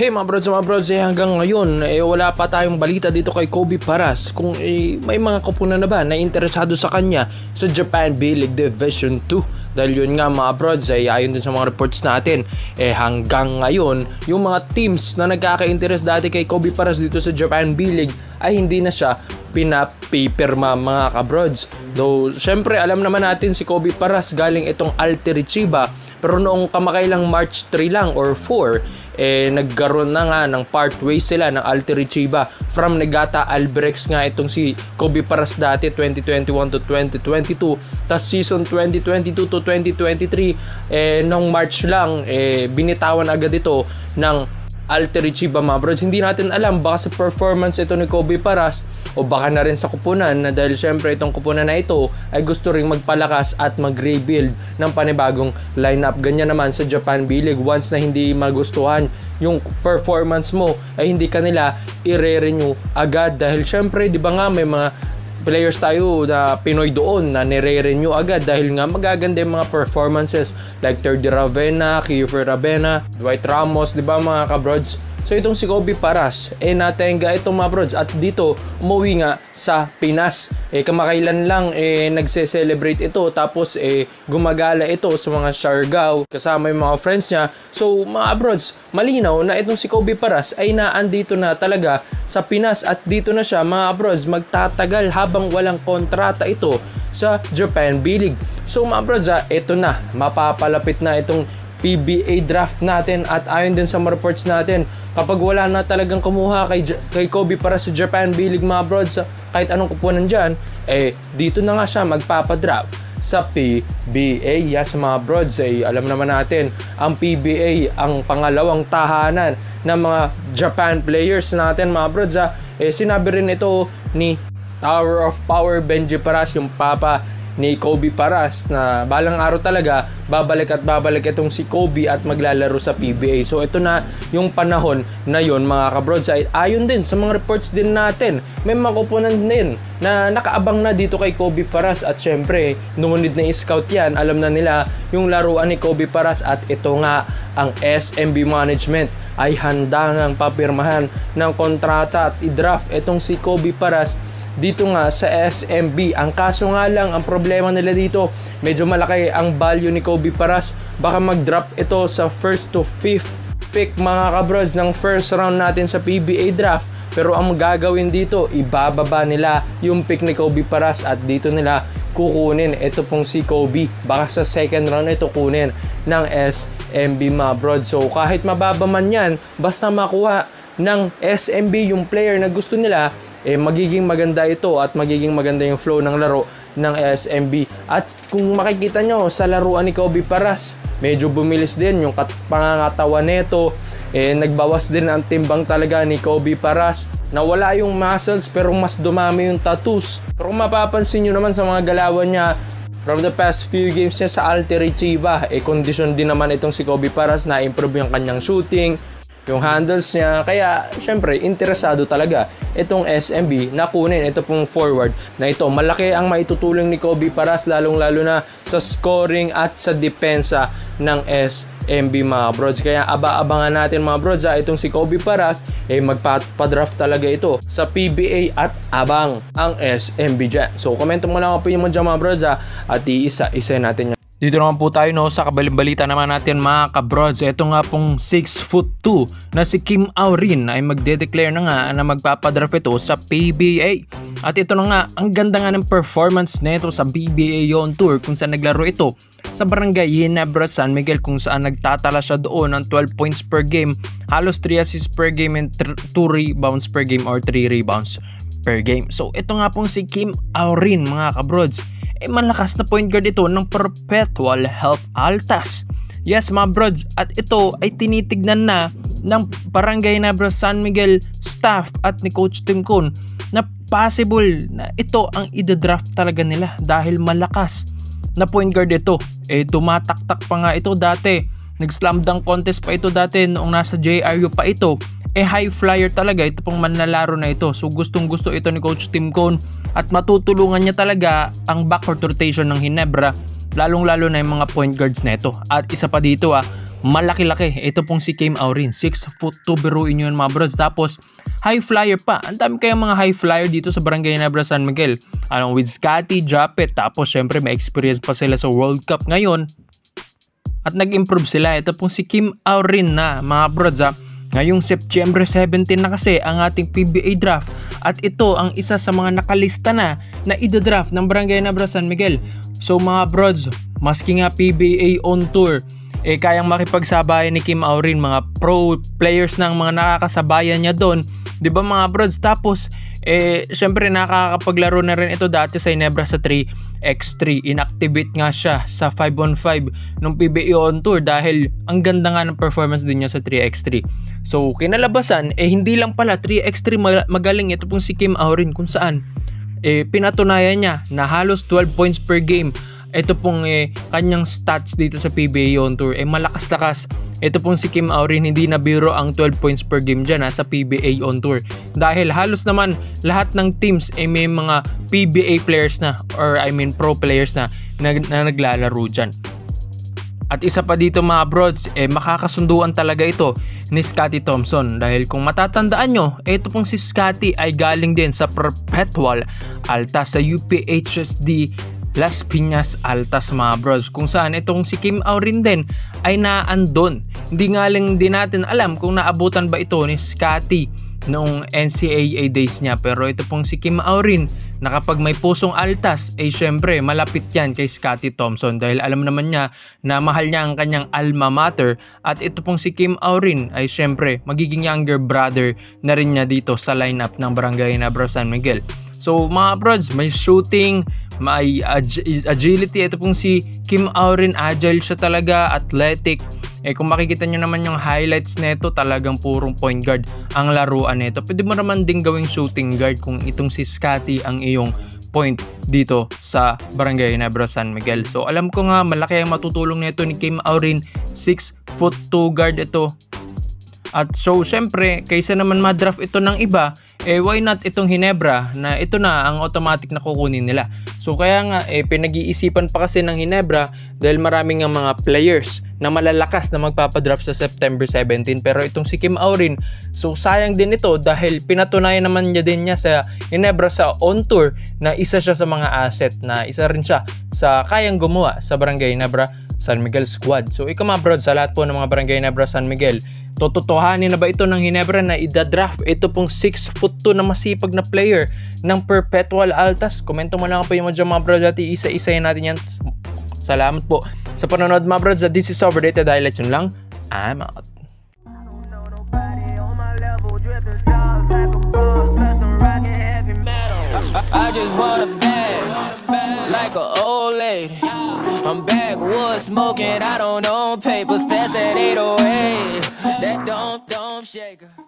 Hey mga brods, hanggang ngayon wala pa tayong balita dito kay Kobe Paras kung may mga koponan na ba na interesado sa kanya sa Japan B-League Division 2. Dahil yun nga mga brods, ayon din sa mga reports natin, hanggang ngayon yung mga teams na nagkaka-interest dati kay Kobe Paras dito sa Japan B-League ay hindi na siya pinapipirma mga kabrods. Though syempre alam naman natin si Kobe Paras galing itong Altery Chiba, pero noong kamakailang March 3 lang or 4 nagkaroon na nga ng part ways sila ng Altery Chiba from Negata Albirex nga itong si Kobe Paras dati 2021 to 2022, tas season 2022 to 2023 nung March lang binitawan agad ito ng Altery Chiba mga brods. Hindi natin alam, baka sa performance ito ni Kobe Paras o baka na rin sa kupunan, na dahil syempre itong kupunan na ito ay gusto ring magpalakas at mag-rebuild ng panibagong lineup. Ganyan naman sa Japan B-League, once na hindi magustuhan yung performance mo ay hindi kanila i-renew agad, dahil syempre di ba nga may mga players tayo na Pinoy doon na nire-renew agad dahil nga magaganda yung mga performances like Terdy Ravena, Kiefer Ravena, Dwight Ramos, di ba mga kabrods? So itong si Kobe Paras natenga itong mga brods at dito umuwi nga sa Pinas. Kamakailan lang nagse-celebrate ito, tapos gumagala ito sa mga Siargao kasama yung mga friends niya. So mga brods, malinaw na itong si Kobe Paras ay naandito na talaga sa Pinas at dito na siya mga brods magtatagal habang walang kontrata ito sa Japan B-League. So mga brods, ito na, mapapalapit na itong PBA draft natin at ayon din sa mga reports natin, kapag wala na talagang kumuha kay Kobe para sa Japan B-League mga brods, kahit anong kupunan dyan, dito na nga siya magpapadraft sa PBA. Yes mga brods, alam naman natin, ang PBA ang pangalawang tahanan ng mga Japan players natin mga brods. Sinabi rin ito ni Tower of Power Benji Paras, yung papa ni Kobe Paras, na balang araw talaga babalik itong si Kobe at maglalaro sa PBA. So ito na yung panahon na yon mga kabrods. Ayon din sa mga reports din natin, may mga kupunan din na nakaabang na dito kay Kobe Paras at syempre numunid na i-scout yan, alam na nila yung laruan ni Kobe Paras at ito nga ang SMB management ay handa nang papirmahan ng kontrata at i-draft itong si Kobe Paras dito nga sa SMB. Ang kaso nga lang, ang problema nila dito, medyo malaki ang value ni Kobe Paras. Baka mag-drop ito sa 1st to 5th pick mga kabrods ng first round natin sa PBA draft. Pero ang gagawin dito, ibababa nila yung pick ni Kobe Paras at dito nila kukunin ito pong si Kobe. Baka sa second round ito kunin ng SMB mga brods. So kahit mababa man yan, basta makuha ng SMB yung player na gusto nila, magiging maganda ito at magiging maganda yung flow ng laro ng SMB. At kung makikita nyo sa laruan ni Kobe Paras, medyo bumilis din yung pangangatawan nito. Nagbawas din ang timbang talaga ni Kobe Paras. Nawala yung muscles pero mas dumami yung tattoos. Pero kung mapapansin nyo naman sa mga galawan niya from the past few games niya sa Altery Chiba, condition din naman itong si Kobe Paras, na improve yung kanyang shooting, yung handles niya. Kaya syempre interesado talaga itong SMB na kunin ito pong forward na ito. Malaki ang maitutulong ni Kobe Paras, lalong lalo na sa scoring at sa depensa ng SMB mga brods. Kaya aba-abangan natin mga brods, itong si Kobe Paras magpadraft talaga ito sa PBA at abang ang SMB dyan. So komento mo lang po yung mga brods at iisa-isa natin yan. Dito naman po tayo sa kabalita naman natin mga kabrods. Ito nga pong 6'2" na si Kim Aurin ay magde-declare na nga na magpapadraft ito sa PBA. At ito na nga, ang ganda nga ng performance nito sa PBA Yon Tour kung saan naglaro ito sa Barangay Ginebra, San Miguel, kung saan nagtatala siya doon ng 12 points per game, halos 3 assists per game and 2 rebounds per game or 3 rebounds per game. So ito nga pong si Kim Aurin mga kabrods, malakas na point guard ito ng Perpetual Health Altas. Yes mga brods, at ito ay tinitignan na ng Barangay Ginebra San Miguel staff at ni Coach Tim Cone na possible na ito ang ida-draft talaga nila dahil malakas na point guard ito. Tumataktak pa nga ito dati, nag-slam dunk contest pa ito dati noong nasa JRU pa ito. High flyer talaga ito pong manlalaro na ito. So gustong gusto ito ni Coach Tim Cone at matutulungan niya talaga ang backcourt rotation ng Ginebra, lalong lalo na yung mga point guards na ito. At isa pa dito malaki-laki. Ito pong si Kim Aurin, 6'2", biruin nyo yun mga brods. Tapos high flyer pa. Ang dami kayong mga high flyer dito sa Barangay Ginebra San Miguel. With Scotty, Japet. Tapos syempre may experience pa sila sa World Cup ngayon. At nag-improve sila. Ito pong si Kim Aurin na mga brods Ngayong September 17 na kasi ang ating PBA draft. At ito ang isa sa mga nakalista na ida-draft ng Barangay Ginebra San Miguel. So mga brods, maski nga PBA on tour, kayang makipagsabayan ni Kim Aurin, mga pro players ng mga nakakasabayan niya doon. 'Di ba mga brods? Tapos syempre nakakapaglaro na rin ito dati sa Ginebra sa 3x3. Inactivate nga siya sa 5-on-5 nung PBA on tour dahil ang ganda nga ng performance din niya sa 3x3. So kinalabasan, hindi lang pala 3x3 magaling ito pong si Kim Aurin, kung saan pinatunayan niya na halos 12 points per game. Ito pong kanyang stats dito sa PBA on tour, malakas-lakas. Ito pong si Kim Aurin, hindi na biro ang 12 points per game dyan sa PBA on tour. Dahil halos naman lahat ng teams may mga PBA players na, or pro players na naglalaro dyan. At isa pa dito mga brods, makakasunduan talaga ito ni Scotty Thompson. Dahil kung matatandaan nyo, ito pong si Scotty ay galing din sa Perpetual Altas sa UPHSD Las Piñas Altas mga bros, kung saan itong si Kim Aurin din ay naandun. Hindi nga lang din natin alam kung naabutan ba ito ni Scotty noong NCAA days niya, pero ito pong si Kim Aurin na kapag may pusong altas syempre malapit yan kay Scotty Thompson dahil alam naman niya na mahal niya ang kanyang alma mater. At ito pong si Kim Aurin ay syempre magiging younger brother na rin niya dito sa lineup ng Barangay Ginebra San Miguel. So mga brods, may shooting, may agility. Ito pong si Kim Aurin, agile siya talaga, athletic. Kung makikita nyo naman yung highlights nito, talagang purong point guard ang laruan nito. Pwede mo naman ding gawing shooting guard kung itong si Scotty ang iyong point dito sa Barangay Ginebra San Miguel. So alam ko nga malaki ang matutulong nito ni Kim Aurin, 6'2" guard ito. At so syempre, kaysa naman madraft ito ng iba, why not itong Ginebra na ito na ang automatic na kukunin nila. So kaya nga pinag-iisipan pa kasi ng Ginebra dahil maraming nga mga players na malalakas na magpapadraft sa September 17. Pero itong si Kim Aurin, so sayang din ito dahil pinatunayan naman niya din niya sa Ginebra sa on tour na isa siya sa mga asset, na isa rin siya sa kayang gumawa sa Barangay Ginebra San Miguel squad. So ikaw mga bro, sa lahat po ng mga Barangay Ginebra San Miguel, tototohanin na ba ito ng Ginebra na ida-draft ito pong 6'2" na masipag na player ng Perpetual Altas? Komento mo lang po yung mga bro, dati isa-isayin natin yan. Salamat po sa panonood mga bro. This is Overrated Highlights, yun lang. I'm out. I just want a bag, like an old lady. I'm backwoods smoking, I don't own papers, past that 808. That don't shake her.